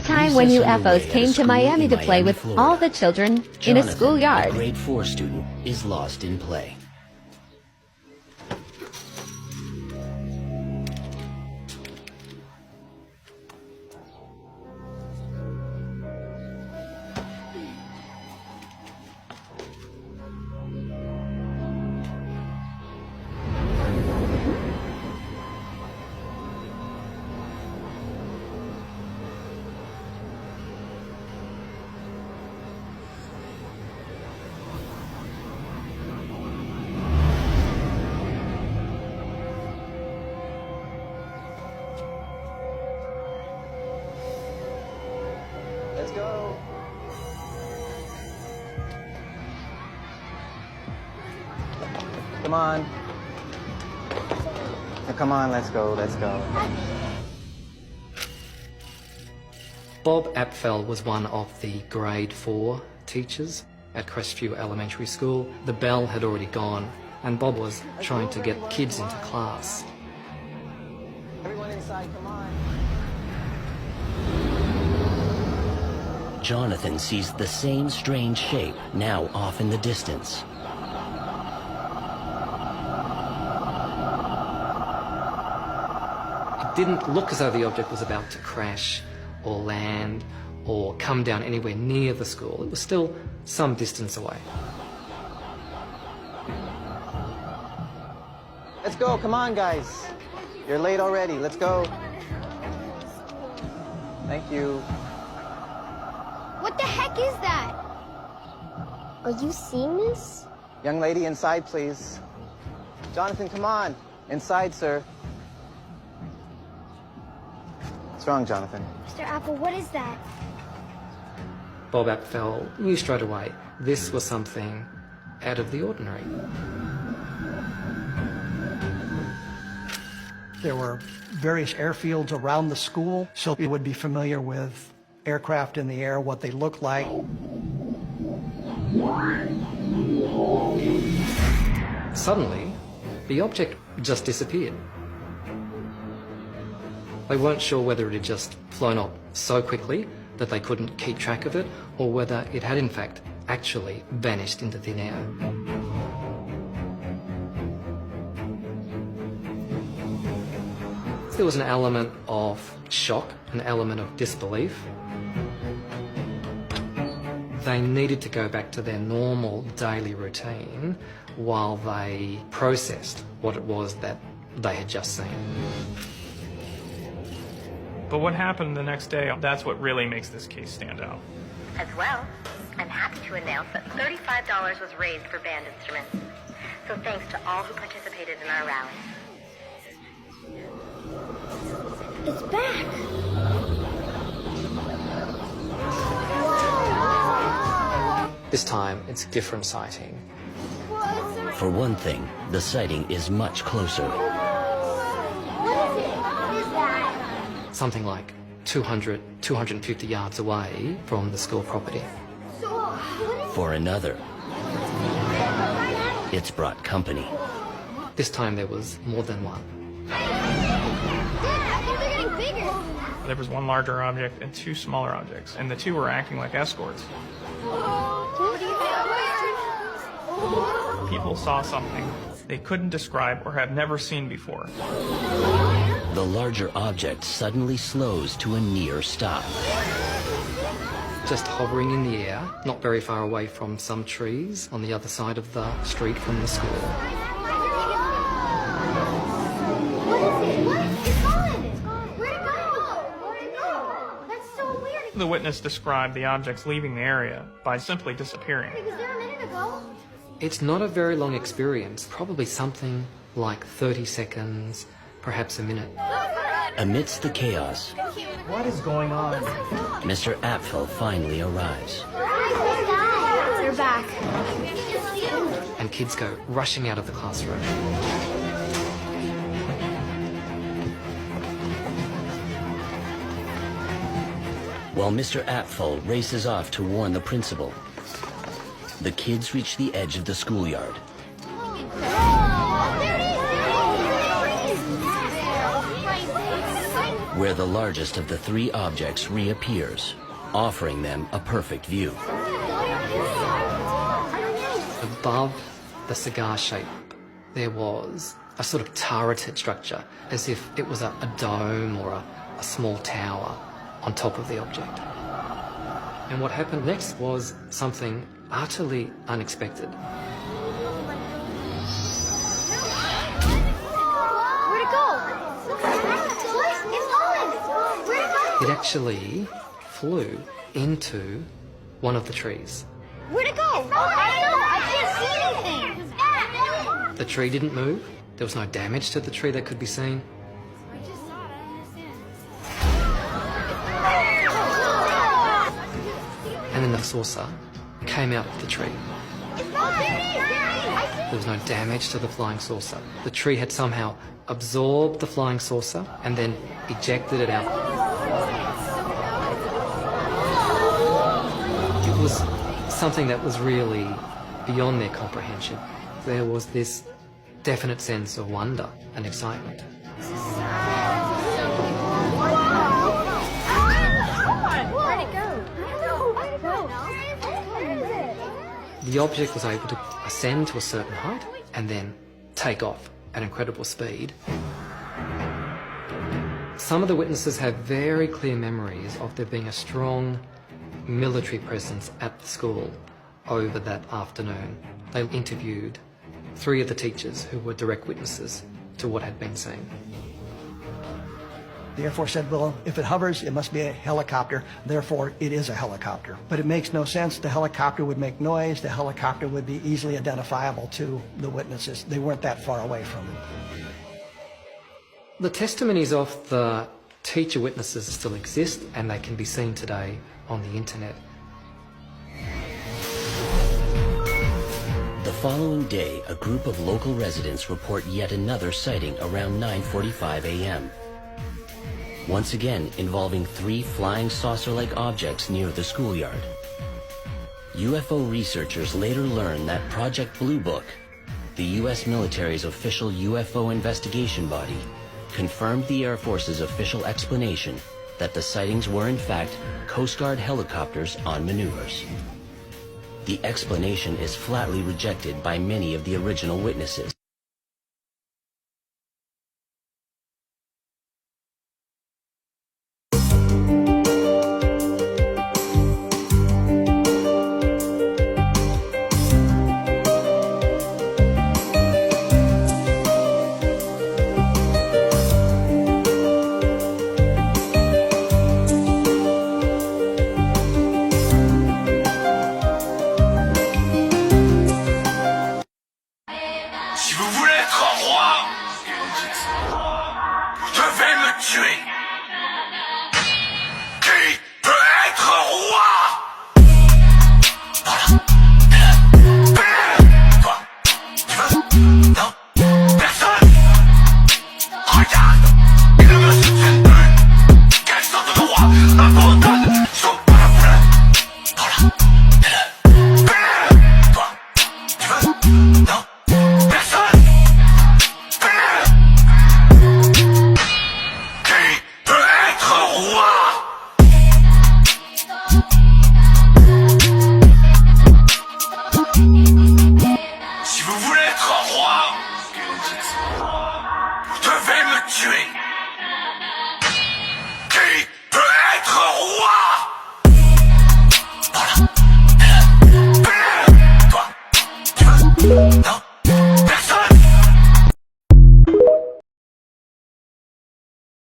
Time when UFOs came to Miami to play with all the children in a schoolyard. A grade 4 student, is lost in play. Let's go. Come on. Now, come on, let's go, let's go. Bob Apfel was one of the grade 4 teachers at Crestview Elementary School. The bell had already gone and Bob was trying to get kids into class. Everyone inside, come on. Jonathan sees the same strange shape, now off in the distance. It didn't look as though the object was about to crash or land or come down anywhere near the school. It was still some distance away. Let's go, come on, guys. You're late already, let's go. Thank you. What the heck is that? Are you seeing this? Young lady, inside, please. Jonathan, come on. Inside, sir. What's wrong, Jonathan? Mr. Apple, what is that? Bob Apfel knew straight away this was something out of the ordinary. There were various airfields around the school, so you would be familiar with aircraft in the air, what they look like. Suddenly, the object just disappeared. They weren't sure whether it had just flown up so quickly that they couldn't keep track of it, or whether it had in fact actually vanished into thin air. There was an element of shock, an element of disbelief. They needed to go back to their normal daily routine while they processed what it was that they had just seen. But what happened the next day, that's what really makes this case stand out. As well, I'm happy to announce that $35 was raised for band instruments. So thanks to all who participated in our rally. It's back. This time, it's a different sighting. For one thing, the sighting is much closer. What is it? What is that? Something like 200, 250 yards away from the school property. So, what is For another, it's brought company. This time there was more than one. Dad, things are getting bigger. There was one larger object and two smaller objects, and the two were acting like escorts. What do you think? People saw something they couldn't describe or have never seen before. The larger object suddenly slows to a near stop. Just hovering in the air, not very far away from some trees on the other side of the street from the school. What is it? What? It's gone. It's gone. Where'd it go? Where'd it go? That's so weird. The witness described the objects leaving the area by simply disappearing. Was there a minute ago? It's not a very long experience, probably something like 30 seconds, perhaps a minute. Amidst the chaos, What is going on? Mr. Apfel finally arrives. They're back. And kids go rushing out of the classroom. While Mr. Apfel races off to warn the principal, the kids reach the edge of the schoolyard. where the largest of the three objects reappears, offering them a perfect view. Above the cigar shape, there was a sort of turreted structure, as if it was a dome or a small tower on top of the object. And what happened next was something utterly unexpected. Where'd it go? It's gone. Where'd it go? It actually flew into one of the trees. Where'd it go? I can't see anything. The tree didn't move. There was no damage to the tree that could be seen. And then the saucer came out of the tree. There was no damage to the flying saucer. The tree had somehow absorbed the flying saucer and then ejected it out. It was something that was really beyond their comprehension. There was this definite sense of wonder and excitement. Where'd it go? The object was able to ascend to a certain height and then take off at incredible speed. Some of the witnesses have very clear memories of there being a strong military presence at the school over that afternoon. They interviewed 3 of the teachers who were direct witnesses to what had been seen. The Air Force said, well, if it hovers, it must be a helicopter. Therefore, it is a helicopter. But it makes no sense. The helicopter would make noise. The helicopter would be easily identifiable to the witnesses. They weren't that far away from it. The testimonies of the teacher witnesses still exist, and they can be seen today on the internet. The following day, a group of local residents report yet another sighting around 9:45 a.m. Once again involving 3 flying saucer-like objects near the schoolyard. UFO researchers later learned that Project Blue Book, the U.S. military's official UFO investigation body, confirmed the Air Force's official explanation that the sightings were in fact Coast Guard helicopters on maneuvers. The explanation is flatly rejected by many of the original witnesses. Si vous voulez être roi, vous devez me tuer. Qui peut être roi? Voilà. Toi, tu veux? Non? Personne? Regarde, ils ne me soutiennent plus. Quelle sorte de roi abandonne son peuple? Voilà. Toi, tu veux? Non? Personne? Qui peut être roi? Si vous voulez être roi, vous devez me tuer. Qui peut être roi? Voilà. Toi, tu veux? Non?